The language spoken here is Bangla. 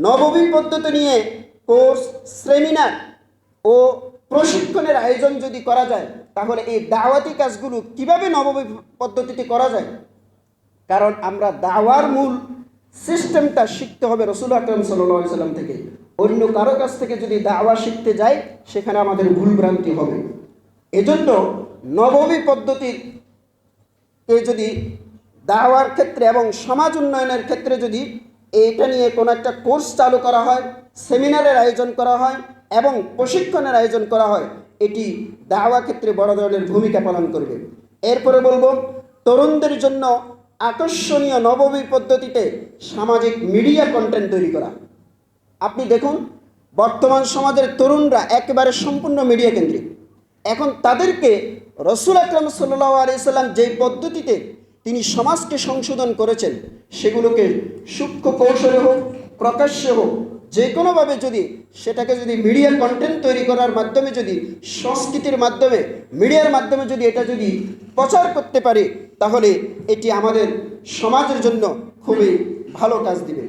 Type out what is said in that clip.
নববী পদ্ধতি নিয়ে কোর্স, সেমিনার ও প্রশিক্ষণের আয়োজন যদি করা যায়, তাহলে এই দাওয়াতি কাজগুলো কিভাবে নববী পদ্ধতিতে করা যায়? কারণ আমরা দাওয়ার মূল সিস্টেমটা শিখতে হবে রাসূল আকরাম সাল্লাল্লাহু আলাইহি সাল্লাম থেকে। অন্য কারো কাছ থেকে যদি দাওয়া শিখতে যাই, সেখানে আমাদের ভুলভ্রান্তি হবে। এজন্য নববী পদ্ধতির যদি দাওয়ার ক্ষেত্রে এবং সমাজ উন্নয়নের ক্ষেত্রে যদি এটা নিয়ে কোনো একটা কোর্স চালু করা হয়, সেমিনারের আয়োজন করা হয় এবং প্রশিক্ষণের আয়োজন করা হয়, এটি দাওয়া ক্ষেত্রে বড় ধরনের ভূমিকা পালন করবে। এরপরে বলবো, তরুণদের জন্য আকর্ষণীয় নববী পদ্ধতিতে সামাজিক মিডিয়া কন্টেন্ট তৈরি করা। আপনি দেখুন, বর্তমান সমাজের তরুণরা একেবারে সম্পূর্ণ মিডিয়া কেন্দ্রিক। এখন তাদেরকে রাসূল আকরাম সাল্লাল্লাহু আলাইহি সাল্লাম যেই পদ্ধতিতে তিনি সমাজকে সংশোধন করেছেন, সেগুলোকে সূক্ষ্ম কৌশলে হোক, প্রকাশ্যে হোক, যে কোনোভাবে যদি সেটাকে যদি মিডিয়া কন্টেন্ট তৈরি করার মাধ্যমে, যদি সংস্কৃতির মাধ্যমে, মিডিয়ার মাধ্যমে যদি এটা যদি প্রচার করতে পারি, তাহলে এটি আমাদের সমাজের জন্য খুবই ভালো কাজ দিবে।